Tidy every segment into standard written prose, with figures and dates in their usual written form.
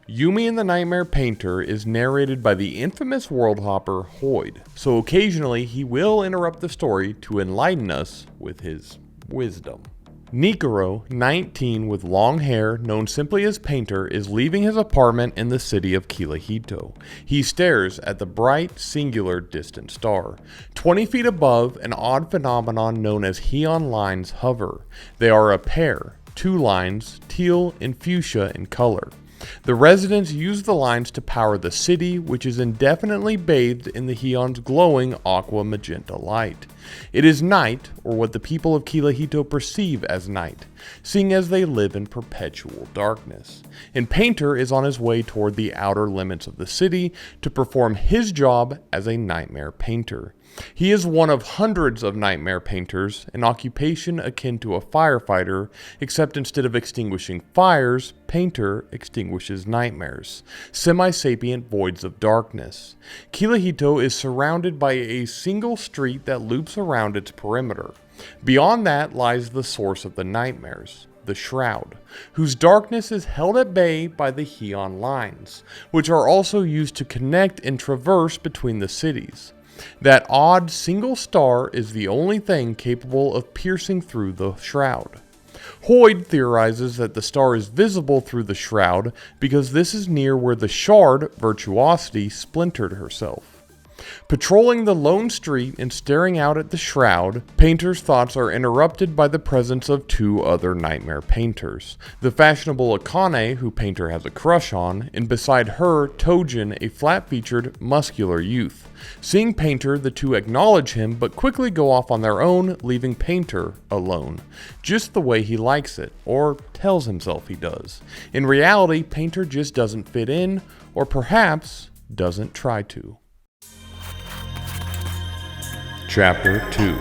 Yumi and the Nightmare Painter is narrated by the infamous world hopper Hoid, so occasionally he will interrupt the story to enlighten us with his wisdom. Nikaro, 19 with long hair, known simply as Painter, is leaving his apartment in the city of Kirihito. He stares at the bright, singular, distant star. 20 feet above, an odd phenomenon known as Heian lines hover. They are a pair, 2 lines, teal and fuchsia in color. The residents use the lines to power the city, which is indefinitely bathed in the Heian's glowing aqua magenta light. It is night, or what the people of Kirihito perceive as night, seeing as they live in perpetual darkness. And Painter is on his way toward the outer limits of the city to perform his job as a nightmare painter. He is one of hundreds of nightmare painters, an occupation akin to a firefighter, except instead of extinguishing fires, Painter extinguishes nightmares, semi-sapient voids of darkness. Kirihito is surrounded by a single street that loops around its perimeter. Beyond that lies the source of the nightmares, the Shroud, whose darkness is held at bay by the Heian lines, which are also used to connect and traverse between the cities. That odd single star is the only thing capable of piercing through the Shroud. Hoid theorizes that the star is visible through the Shroud because this is near where the shard, Virtuosity, splintered herself. Patrolling the lone street and staring out at the Shroud, Painter's thoughts are interrupted by the presence of 2 other nightmare painters. The fashionable Akane, who Painter has a crush on, and beside her, Tojin, a flat-featured, muscular youth. Seeing Painter, the 2 acknowledge him but quickly go off on their own, leaving Painter alone. Just the way he likes it, or tells himself he does. In reality, Painter just doesn't fit in, or perhaps doesn't try to. Chapter 2.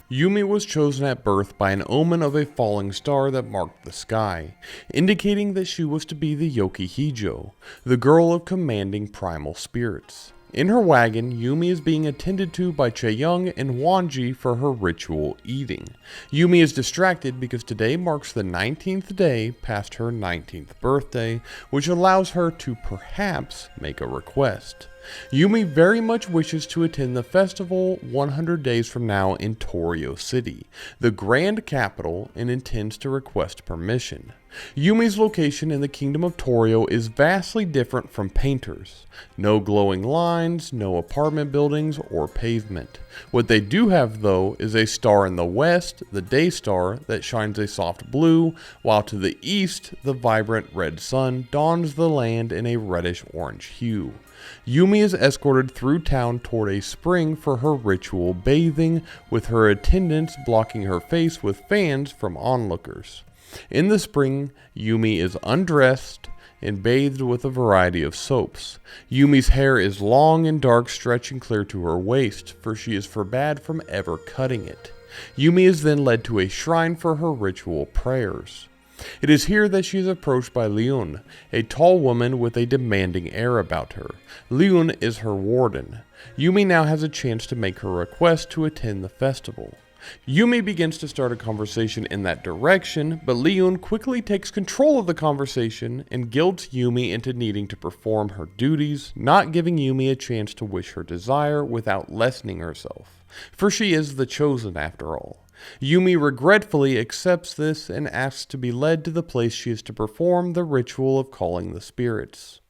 Yumi was chosen at birth by an omen of a falling star that marked the sky, indicating that she was to be the Yoki-Hijo, the girl of commanding primal spirits. In her wagon, Yumi is being attended to by Chaeyoung and Wanji for her ritual eating. Yumi is distracted because today marks the 19th day past her 19th birthday, which allows her to perhaps make a request. Yumi very much wishes to attend the festival 100 days from now in Torio City, the grand capital, and intends to request permission. Yumi's location in the kingdom of Torio is vastly different from Painter's. No glowing lines, no apartment buildings, or pavement. What they do have, though, is a star in the west, the day star, that shines a soft blue, while to the east, the vibrant red sun dawns the land in a reddish-orange hue. Yumi is escorted through town toward a spring for her ritual bathing, with her attendants blocking her face with fans from onlookers. In the spring, Yumi is undressed and bathed with a variety of soaps. Yumi's hair is long and dark, stretching clear to her waist, for she is forbade from ever cutting it. Yumi is then led to a shrine for her ritual prayers. It is here that she is approached by Leon, a tall woman with a demanding air about her. Leon is her warden. Yumi now has a chance to make her request to attend the festival. Yumi begins to start a conversation in that direction, but Leon quickly takes control of the conversation and guilts Yumi into needing to perform her duties, not giving Yumi a chance to wish her desire without lessening herself, for she is the chosen after all. Yumi regretfully accepts this and asks to be led to the place she is to perform the ritual of calling the spirits.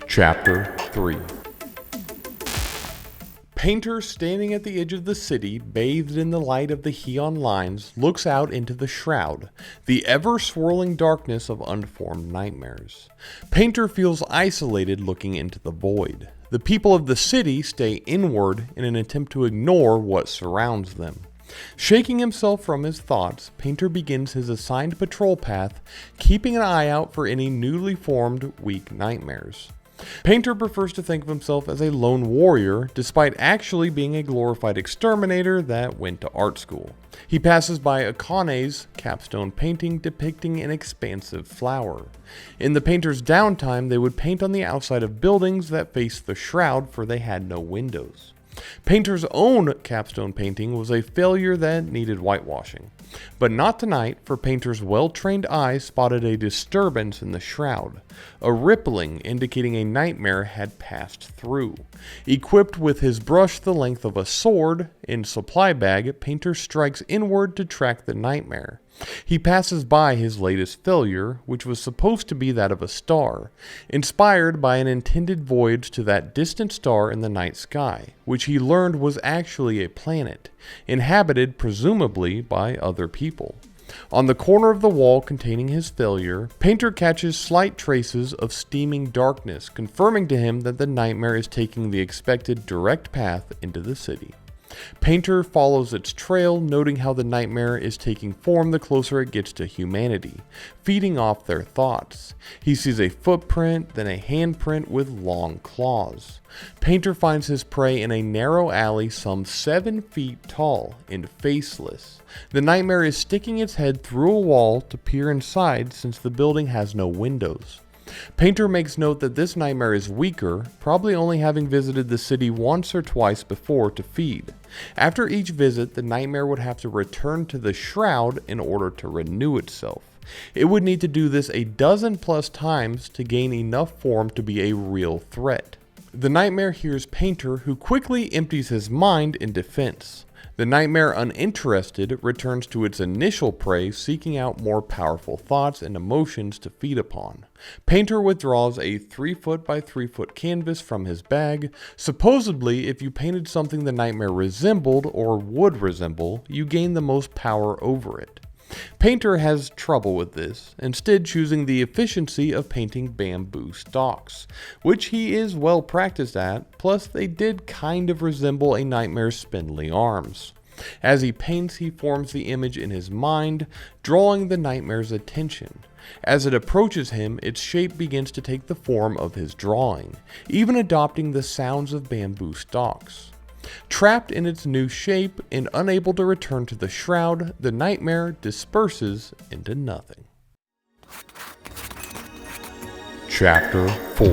Chapter 3. Painter, standing at the edge of the city, bathed in the light of the Heian lines, looks out into the Shroud, the ever-swirling darkness of unformed nightmares. Painter feels isolated looking into the void. The people of the city stay inward in an attempt to ignore what surrounds them. Shaking himself from his thoughts, Painter begins his assigned patrol path, keeping an eye out for any newly formed weak nightmares. Painter prefers to think of himself as a lone warrior, despite actually being a glorified exterminator that went to art school. He passes by Akane's capstone painting depicting an expansive flower. In the painter's downtime, they would paint on the outside of buildings that faced the Shroud, for they had no windows. Painter's own capstone painting was a failure that needed whitewashing. But not tonight, for Painter's well-trained eye spotted a disturbance in the shroud, a rippling indicating a nightmare had passed through. Equipped with his brush the length of a sword in supply bag, Painter strikes inward to track the nightmare. He passes by his latest failure, which was supposed to be that of a star, inspired by an intended voyage to that distant star in the night sky, which he learned was actually a planet, inhabited presumably by other people. On the corner of the wall containing his failure, Painter catches slight traces of steaming darkness, confirming to him that the nightmare is taking the expected direct path into the city. Painter follows its trail, noting how the nightmare is taking form the closer it gets to humanity, feeding off their thoughts. He sees a footprint, then a handprint with long claws. Painter finds his prey in a narrow alley some 7 feet tall and faceless. The nightmare is sticking its head through a wall to peer inside since the building has no windows. Painter makes note that this nightmare is weaker, probably only having visited the city once or twice before to feed. After each visit, the nightmare would have to return to the shroud in order to renew itself. It would need to do this a dozen plus times to gain enough form to be a real threat. The nightmare hears Painter, who quickly empties his mind in defense. The nightmare, uninterested, returns to its initial prey, seeking out more powerful thoughts and emotions to feed upon. Painter withdraws a 3 foot by 3 foot canvas from his bag. Supposedly, if you painted something the nightmare resembled or would resemble, you gain the most power over it. Painter has trouble with this, instead choosing the efficiency of painting bamboo stalks, which he is well practiced at, plus they did kind of resemble a nightmare's spindly arms. As he paints, he forms the image in his mind, drawing the nightmare's attention. As it approaches him, its shape begins to take the form of his drawing, even adopting the sounds of bamboo stalks. Trapped in its new shape and unable to return to the shroud, the nightmare disperses into nothing. Chapter 4.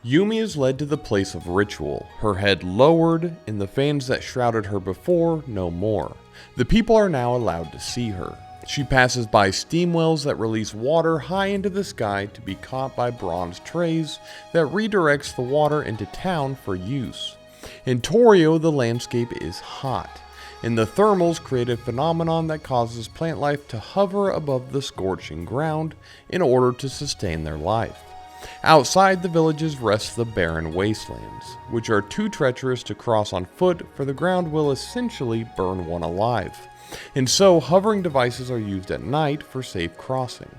Yumi is led to the place of ritual, her head lowered, and the fans that shrouded her before no more. The people are now allowed to see her. She passes by steam wells that release water high into the sky to be caught by bronze trays that redirects the water into town for use. In Torio, the landscape is hot, and the thermals create a phenomenon that causes plant life to hover above the scorching ground in order to sustain their life. Outside the villages rest the barren wastelands, which are too treacherous to cross on foot, for the ground will essentially burn one alive. And so, hovering devices are used at night for safe crossing.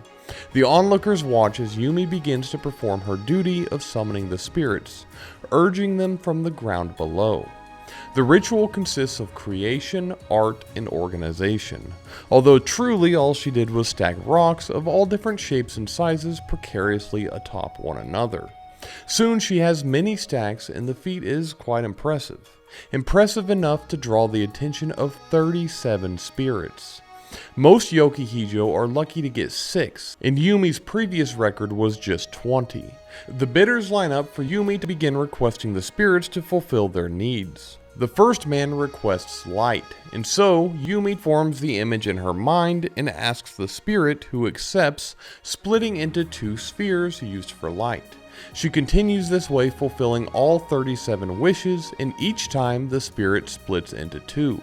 The onlookers watch as Yumi begins to perform her duty of summoning the spirits, urging them from the ground below. The ritual consists of creation, art, and organization, although truly all she did was stack rocks of all different shapes and sizes precariously atop one another. Soon she has many stacks, and the feat is quite impressive. Impressive enough to draw the attention of 37 spirits. Most Yoki-Hijo are lucky to get 6, and Yumi's previous record was just 20. The bidders line up for Yumi to begin requesting the spirits to fulfill their needs. The first man requests light, and so Yumi forms the image in her mind and asks the spirit, who accepts, splitting into 2 spheres used for light. She continues this way, fulfilling all 37 wishes, and each time the spirit splits into 2.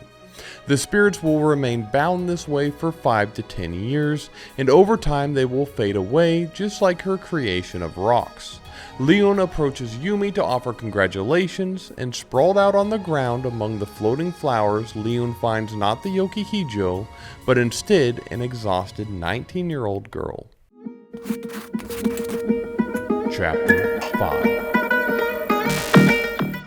The spirits will remain bound this way for 5 to 10 years, and over time they will fade away, just like her creation of rocks. Leon approaches Yumi to offer congratulations, and sprawled out on the ground among the floating flowers, Leon finds not the Yoki-Hijo, but instead an exhausted 19-year-old girl. Chapter 5.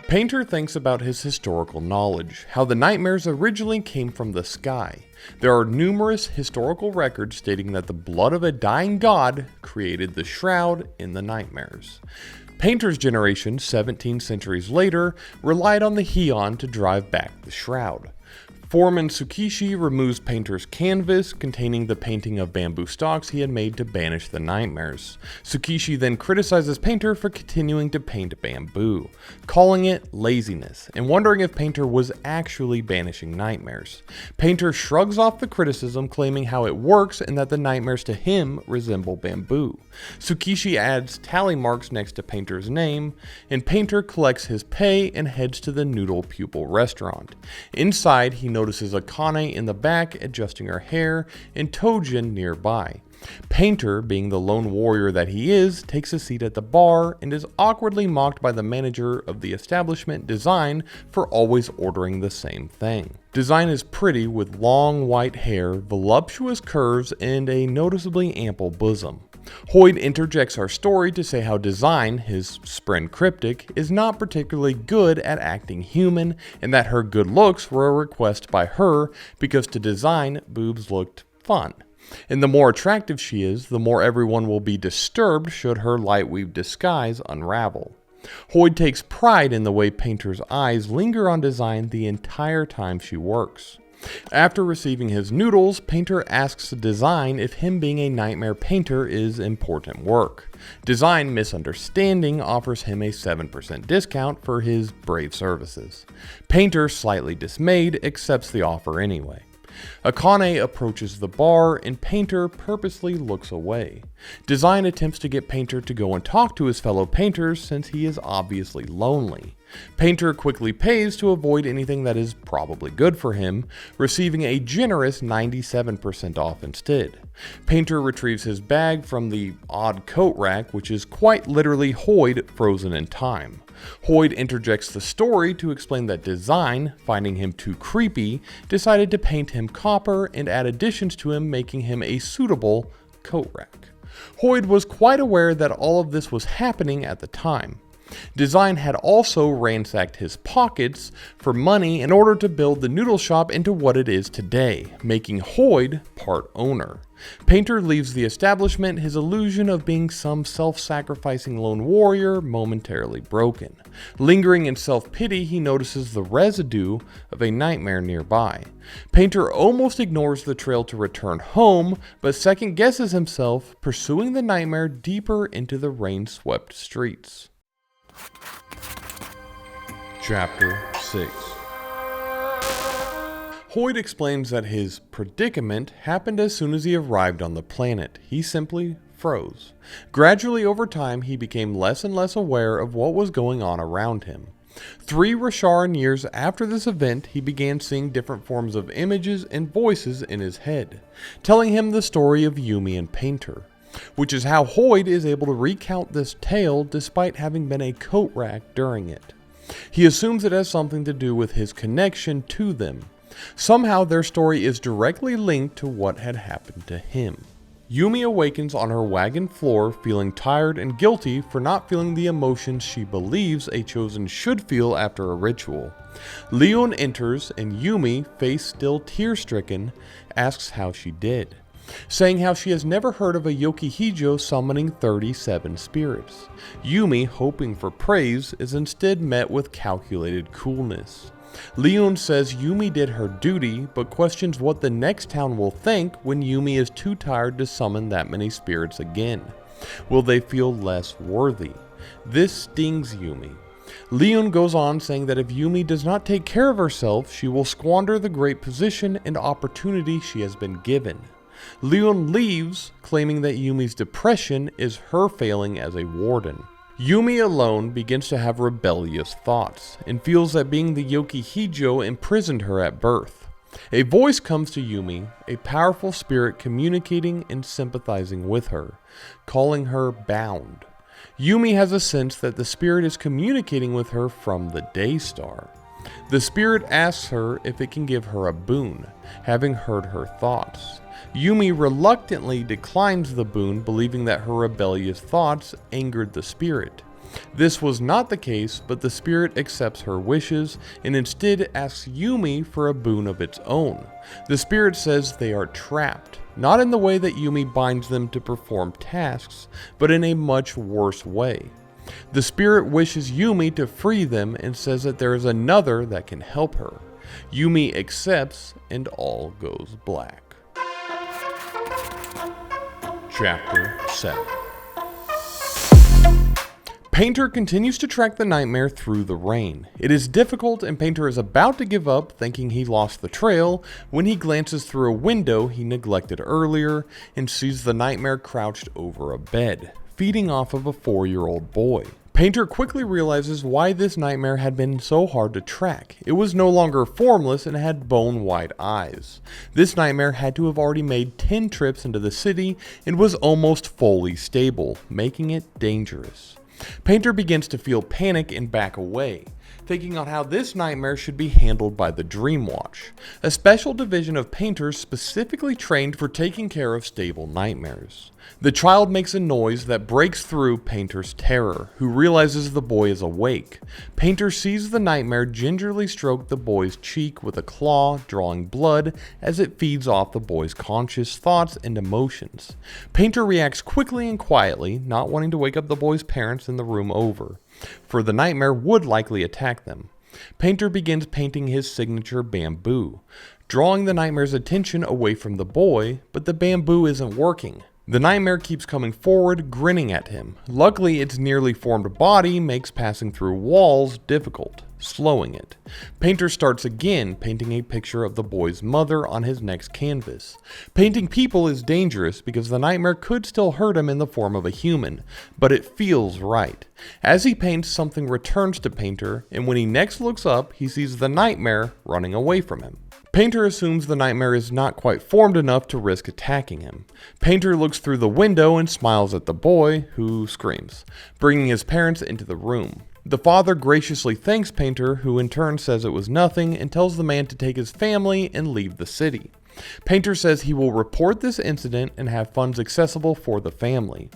Painter thinks about his historical knowledge, how the nightmares originally came from the sky. There are numerous historical records stating that the blood of a dying god created the shroud in the nightmares. Painter's generation, 17 centuries later, relied on the Heian to drive back the shroud. Foreman Tsukishi removes Painter's canvas containing the painting of bamboo stalks he had made to banish the nightmares. Tsukishi then criticizes Painter for continuing to paint bamboo, calling it laziness, and wondering if Painter was actually banishing nightmares. Painter shrugs off the criticism, claiming how it works and that the nightmares to him resemble bamboo. Tsukishi adds tally marks next to Painter's name, and Painter collects his pay and heads to the Noodle Pupil restaurant. Inside, he notices Akane in the back adjusting her hair and Tojin nearby. Painter, being the lone warrior that he is, takes a seat at the bar and is awkwardly mocked by the manager of the establishment, Design, for always ordering the same thing. Design is pretty with long white hair, voluptuous curves, and a noticeably ample bosom. Hoid interjects our story to say how Design, his Spren cryptic, is not particularly good at acting human, and that her good looks were a request by her because to Design, boobs looked fun. And the more attractive she is, the more everyone will be disturbed should her light-weave disguise unravel. Hoid takes pride in the way Painter's eyes linger on Design the entire time she works. After receiving his noodles, Painter asks Design if him being a nightmare painter is important work. Design, misunderstanding, offers him a 7% discount for his brave services. Painter, slightly dismayed, accepts the offer anyway. Akane approaches the bar and Painter purposely looks away. Design attempts to get Painter to go and talk to his fellow painters since he is obviously lonely. Painter quickly pays to avoid anything that is probably good for him, receiving a generous 97% off instead. Painter retrieves his bag from the odd coat rack, which is quite literally Hoid frozen in time. Hoid interjects the story to explain that Design, finding him too creepy, decided to paint him copper and add additions to him, making him a suitable coat rack. Hoid was quite aware that all of this was happening at the time. Design had also ransacked his pockets for money in order to build the noodle shop into what it is today, making Hoid part owner. Painter leaves the establishment, his illusion of being some self-sacrificing lone warrior momentarily broken. Lingering in self-pity, he notices the residue of a nightmare nearby. Painter almost ignores the trail to return home, but second-guesses himself, pursuing the nightmare deeper into the rain-swept streets. Chapter 6. Hoid explains that his predicament happened as soon as he arrived on the planet. He simply froze. Gradually over time, he became less and less aware of what was going on around him. 3 Rasharan years after this event, he began seeing different forms of images and voices in his head, telling him the story of Yumi and Painter, which is how Hoid is able to recount this tale despite having been a coat rack during it. He assumes it has something to do with his connection to them. Somehow their story is directly linked to what had happened to him. Yumi awakens on her wagon floor feeling tired and guilty for not feeling the emotions she believes a chosen should feel after a ritual. Leon enters and Yumi, face still tear-stricken, asks how she did, saying how she has never heard of a Yokihijo summoning 37 spirits. Yumi, hoping for praise, is instead met with calculated coolness. Leon says Yumi did her duty, but questions what the next town will think when Yumi is too tired to summon that many spirits again. Will they feel less worthy? This stings Yumi. Leon goes on saying that if Yumi does not take care of herself, she will squander the great position and opportunity she has been given. Leon leaves, claiming that Yumi's depression is her failing as a warden. Yumi alone begins to have rebellious thoughts, and feels that being the Yokihijo imprisoned her at birth. A voice comes to Yumi, a powerful spirit communicating and sympathizing with her, calling her bound. Yumi has a sense that the spirit is communicating with her from the Daystar. The spirit asks her if it can give her a boon, having heard her thoughts. Yumi reluctantly declines the boon, believing that her rebellious thoughts angered the spirit. This was not the case, but the spirit accepts her wishes and instead asks Yumi for a boon of its own. The spirit says they are trapped, not in the way that Yumi binds them to perform tasks, but in a much worse way. The spirit wishes Yumi to free them and says that there is another that can help her. Yumi accepts, and all goes black. Chapter 7. Painter continues to track the nightmare through the rain. It is difficult, and Painter is about to give up, thinking he lost the trail, when he glances through a window he neglected earlier and sees the nightmare crouched over a bed, feeding off of a 4-year-old boy. Painter quickly realizes why this nightmare had been so hard to track. It was no longer formless and had bone-white eyes. This nightmare had to have already made 10 trips into the city and was almost fully stable, making it dangerous. Painter begins to feel panic and back away, thinking on how this nightmare should be handled by the Dreamwatch, a special division of painters specifically trained for taking care of stable nightmares. The child makes a noise that breaks through Painter's terror, who realizes the boy is awake. Painter sees the nightmare gingerly stroke the boy's cheek with a claw, drawing blood as it feeds off the boy's conscious thoughts and emotions. Painter reacts quickly and quietly, not wanting to wake up the boy's parents in the room over, for the nightmare would likely attack them. Painter begins painting his signature bamboo, drawing the nightmare's attention away from the boy, but the bamboo isn't working. The nightmare keeps coming forward, grinning at him. Luckily, its nearly formed body makes passing through walls difficult, slowing it. Painter starts again, painting a picture of the boy's mother on his next canvas. Painting people is dangerous because the nightmare could still hurt him in the form of a human, but it feels right. As he paints, something returns to Painter, and when he next looks up, he sees the nightmare running away from him. Painter assumes the nightmare is not quite formed enough to risk attacking him. Painter looks through the window and smiles at the boy, who screams, bringing his parents into the room. The father graciously thanks Painter, who in turn says it was nothing, and tells the man to take his family and leave the city. Painter says he will report this incident and have funds accessible for the family.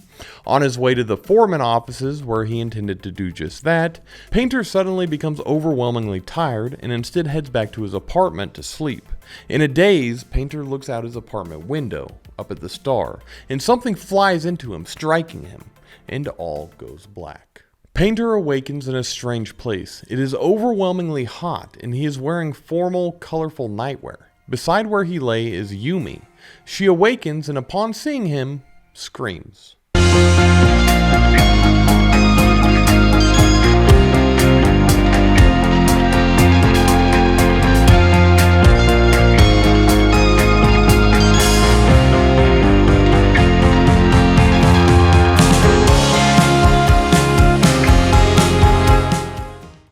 On his way to the foreman offices, where he intended to do just that, Painter suddenly becomes overwhelmingly tired and instead heads back to his apartment to sleep. In a daze, Painter looks out his apartment window, up at the star, and something flies into him, striking him, and all goes black. Painter awakens in a strange place. It is overwhelmingly hot, and he is wearing formal, colorful nightwear. Beside where he lay is Yumi. She awakens and upon seeing him, screams.